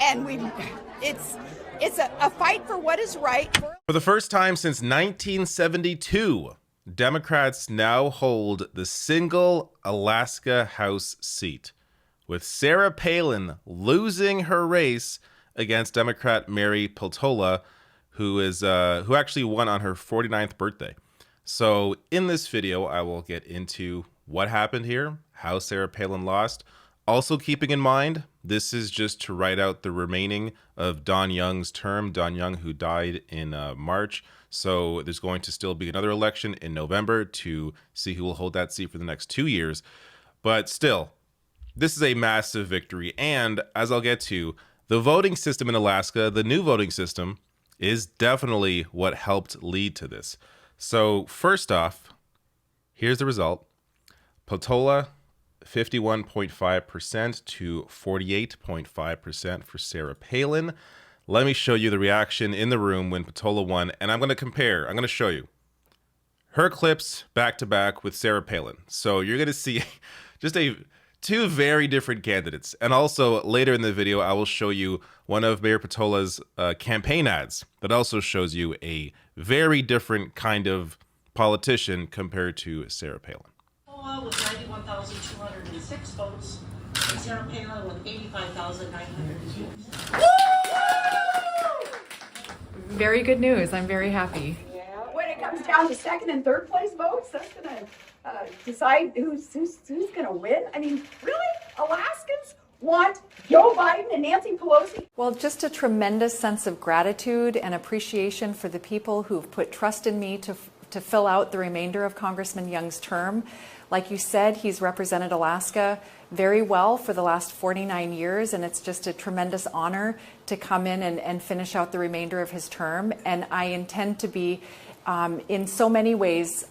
and it's a fight for what is right. For the first time since 1972, Democrats now hold the single Alaska House seat, with Sarah Palin losing her race against Democrat Mary Peltola, who actually won on her 49th birthday. So in this video, I will get into what happened here, how Sarah Palin lost. Also keeping in mind, this is just to write out the remaining of Don Young's term. Don Young, who died in March. So there's going to still be another election in November to see who will hold that seat for the next 2 years. But still, this is a massive victory. And as I'll get to, the voting system in Alaska, the new voting system, is definitely what helped lead to this. So first off, here's the result. Peltola, 51.5% to 48.5% for Sarah Palin. Let me show you the reaction in the room when Peltola won, and I'm going to show you her clips back to back with Sarah Palin. So you're going to see just two very different candidates. And also later in the video, I will show you one of Mayor Peltola's campaign ads that also shows you a very different kind of politician compared to Sarah Palin. With 91,206 votes, and Sarah Palin with 85,902. Very good news. I'm very happy. Yeah, when it comes down to second and third place votes, that's gonna decide who's gonna win. I mean, really, Alaskans want Joe Biden and Nancy Pelosi? Well, just a tremendous sense of gratitude and appreciation for the people who've put trust in me to fill out the remainder of Congressman Young's term. Like you said, he's represented Alaska very well for the last 49 years, and it's just a tremendous honor to come in and finish out the remainder of his term. And I intend to be, in so many ways,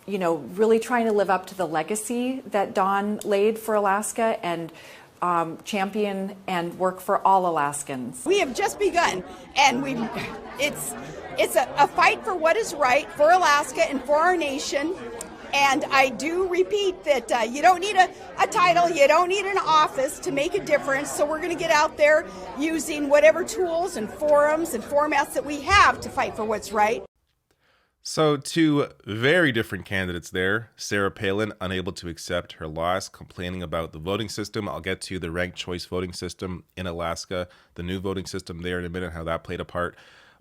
really trying to live up to the legacy that Don laid for Alaska and champion and work for all Alaskans. We have just begun, and it's a fight for what is right for Alaska and for our nation. And I do repeat that you don't need a title, you don't need an office to make a difference. So we're going to get out there using whatever tools and forums and formats that we have to fight for what's right. So two very different candidates there. Sarah Palin, unable to accept her loss, complaining about the voting system. I'll get to the ranked choice voting system in Alaska, the new voting system there in a minute, how that played a part.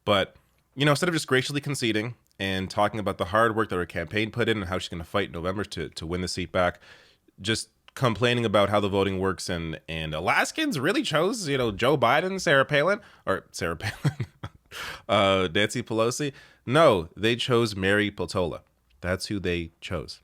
But, instead of just graciously conceding and talking about the hard work that her campaign put in and how she's going to fight in November to win the seat back, just complaining about how the voting works and Alaskans really chose, Joe Biden, Sarah Palin, Nancy Pelosi. No, they chose Mary Peltola. That's who they chose.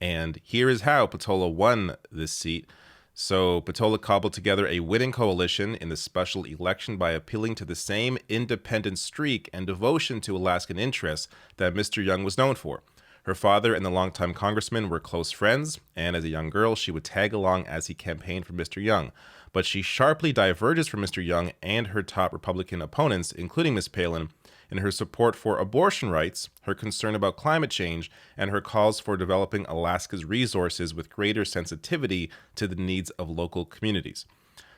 And here is how Peltola won this seat. So Peltola cobbled together a winning coalition in the special election by appealing to the same independent streak and devotion to Alaskan interests that Mr. Young was known for. Her father and the longtime congressman were close friends, and as a young girl, she would tag along as he campaigned for Mr. Young. But she sharply diverges from Mr. Young and her top Republican opponents, including Ms. Palin, in her support for abortion rights, her concern about climate change, and her calls for developing Alaska's resources with greater sensitivity to the needs of local communities.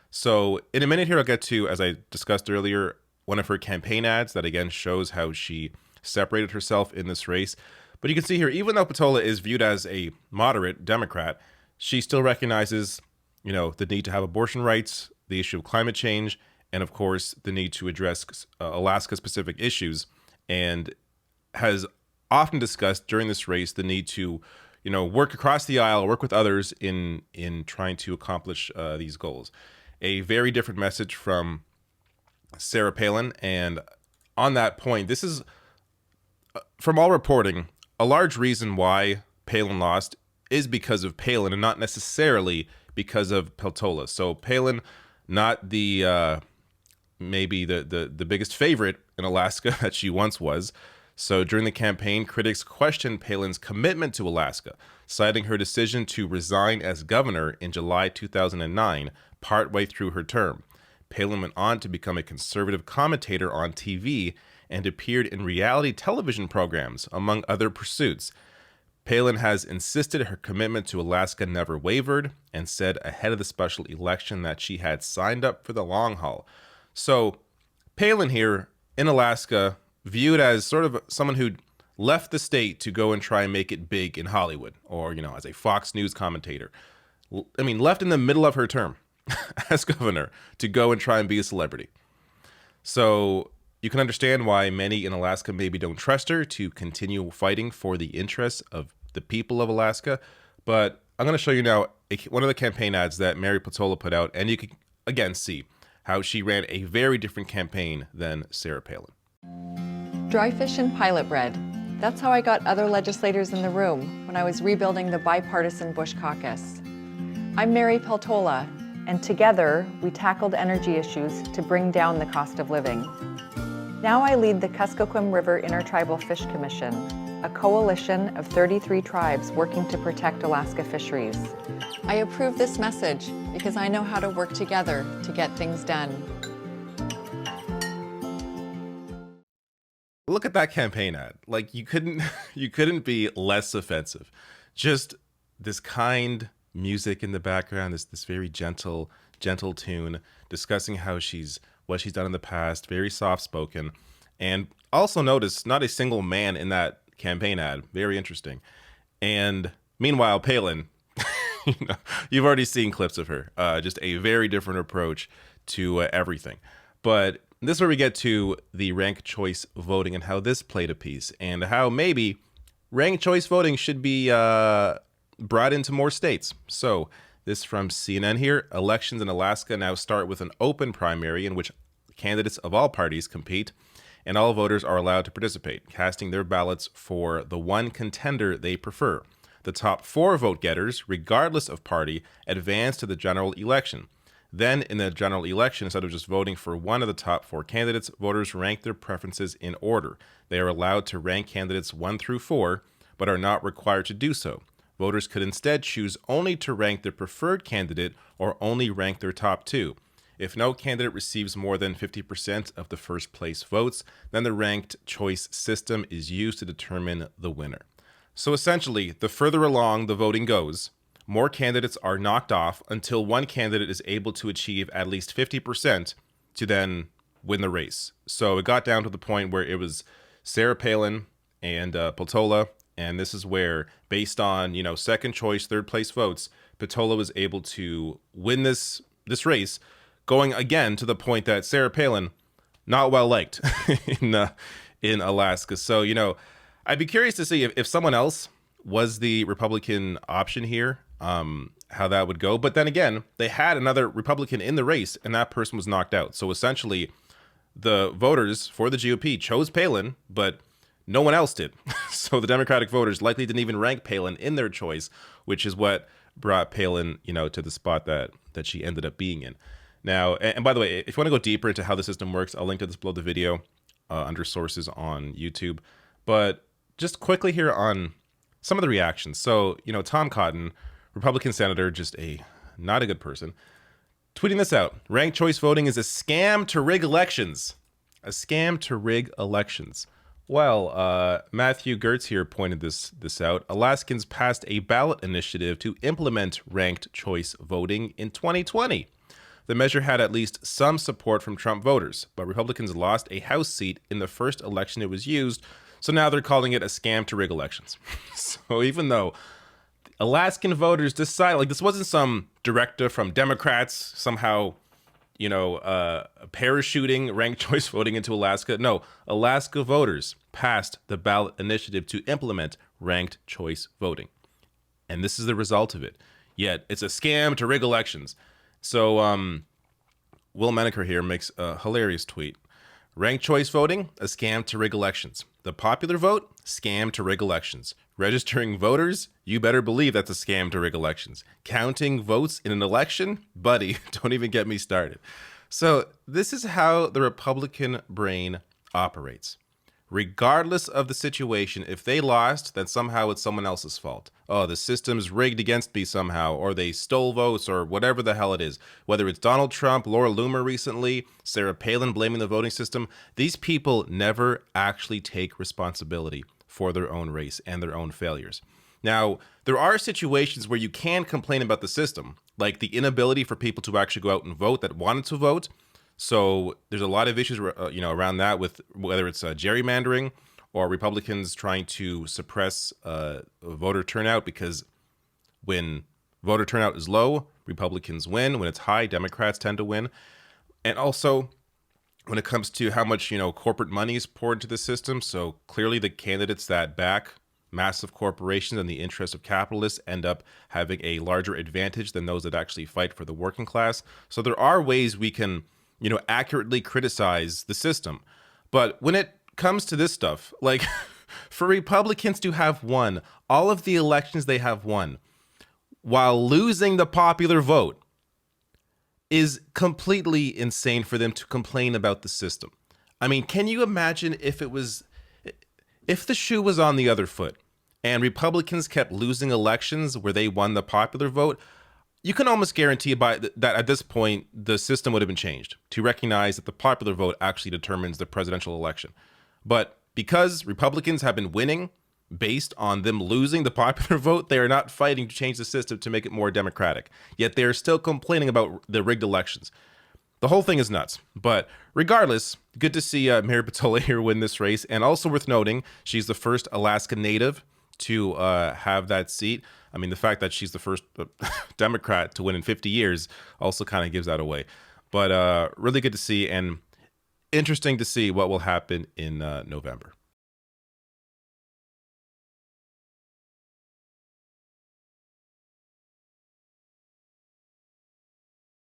So in a minute here, I'll get to, as I discussed earlier, one of her campaign ads that again shows how she separated herself in this race. But you can see here, even though Peltola is viewed as a moderate Democrat, she still recognizes, the need to have abortion rights, the issue of climate change, and of course, the need to address Alaska-specific issues, and has often discussed during this race the need to, work across the aisle, work with others in trying to accomplish these goals. A very different message from Sarah Palin, and on that point, this is, from all reporting, a large reason why Palin lost is because of Palin and not necessarily because of Peltola. So Palin, not the maybe the biggest favorite in Alaska that she once was. So during the campaign, critics questioned Palin's commitment to Alaska, citing her decision to resign as governor in July 2009, partway through her term. Palin went on to become a conservative commentator on TV and appeared in reality television programs, among other pursuits. Palin has insisted her commitment to Alaska never wavered and said ahead of the special election that she had signed up for the long haul. So Palin here in Alaska, viewed as sort of someone who left the state to go and try and make it big in Hollywood, or, as a Fox News commentator. I mean, left in the middle of her term as governor to go and try and be a celebrity. So you can understand why many in Alaska maybe don't trust her to continue fighting for the interests of the people of Alaska. But I'm going to show you now one of the campaign ads that Mary Peltola put out, and you can again see how she ran a very different campaign than Sarah Palin. Dry fish and pilot bread. That's how I got other legislators in the room when I was rebuilding the bipartisan Bush caucus. I'm Mary Peltola, and together we tackled energy issues to bring down the cost of living. Now I lead the Kuskokwim River Intertribal Fish Commission, a coalition of 33 tribes working to protect Alaska fisheries. I approve this message because I know how to work together to get things done. Look at that campaign ad. Like, you couldn't be less offensive. Just this kind music in the background, this very gentle tune, discussing what she's done in the past, very soft spoken. And also notice not a single man in that campaign ad. Very interesting. And meanwhile, Palin, you've already seen clips of her. Just a very different approach to everything. But this is where we get to the ranked choice voting and how this played a piece, and how maybe ranked choice voting should be brought into more states. So this from CNN here. Elections in Alaska now start with an open primary in which candidates of all parties compete, and all voters are allowed to participate, casting their ballots for the one contender they prefer. The top 4 vote getters, regardless of party, advance to the general election. Then, in the general election, instead of just voting for one of the top 4 candidates, voters rank their preferences in order. They are allowed to rank candidates 1 through 4, but are not required to do so. Voters could instead choose only to rank their preferred candidate or only rank their top 2. If no candidate receives more than 50% of the first place votes, then the ranked choice system is used to determine the winner. So essentially, the further along the voting goes, more candidates are knocked off until one candidate is able to achieve at least 50% to then win the race. So it got down to the point where it was Sarah Palin and Peltola, and this is where, based on second choice, third place votes, Peltola was able to win this race, going again to the point that Sarah Palin not well liked in Alaska. So I'd be curious to see if someone else was the Republican option here, how that would go. But then again, they had another Republican in the race, and that person was knocked out. So essentially, the voters for the GOP chose Palin, but no one else did. So the Democratic voters likely didn't even rank Palin in their choice, which is what brought Palin, to the spot that she ended up being in. Now, and by the way, if you want to go deeper into how the system works, I'll link to this below the video under sources on YouTube. But just quickly here on some of the reactions. So, Tom Cotton, Republican senator, just not a good person, tweeting this out. Ranked choice voting is a scam to rig elections. A scam to rig elections. Well, Matthew Gertz here pointed this out. Alaskans passed a ballot initiative to implement ranked choice voting in 2020. The measure had at least some support from Trump voters, but Republicans lost a House seat in the first election it was used, so now they're calling it a scam to rig elections. So even though Alaskan voters decided, this wasn't some directive from Democrats somehow, parachuting ranked choice voting into Alaska. No, Alaska voters passed the ballot initiative to implement ranked choice voting. And this is the result of it. Yet it's a scam to rig elections. So Will Menaker here makes a hilarious tweet. Ranked choice voting, a scam to rig elections. The popular vote, scam to rig elections. Registering voters, you better believe that's a scam to rig elections. Counting votes in an election? Buddy, don't even get me started. So this is how the Republican brain operates. Regardless of the situation, if they lost, then somehow it's someone else's fault. Oh, the system's rigged against me somehow, or they stole votes, or whatever the hell it is. Whether it's Donald Trump, Laura Loomer recently, Sarah Palin blaming the voting system, these people never actually take responsibility for their own race and their own failures. Now, there are situations where you can complain about the system, like the inability for people to actually go out and vote that wanted to vote. So there's a lot of issues, around that, with whether it's gerrymandering or Republicans trying to suppress voter turnout, because when voter turnout is low, Republicans win. When it's high, Democrats tend to win. And also, when it comes to how much, corporate money is poured into the system, so clearly the candidates that back massive corporations and the interests of capitalists end up having a larger advantage than those that actually fight for the working class. So there are ways we can, accurately criticize the system. But when it comes to this stuff, like for Republicans to have won all of the elections they have won while losing the popular vote is completely insane for them to complain about the system. I mean, can you imagine if the shoe was on the other foot and Republicans kept losing elections where they won the popular vote? You can almost guarantee that at this point, the system would have been changed to recognize that the popular vote actually determines the presidential election. But because Republicans have been winning based on them losing the popular vote, they are not fighting to change the system to make it more democratic. Yet they are still complaining about the rigged elections. The whole thing is nuts. But regardless, good to see Mary Peltola here win this race. And also worth noting, she's the first Alaska native to have that seat. I mean, the fact that she's the first Democrat to win in 50 years also kind of gives that away. But really good to see, and interesting to see what will happen in November.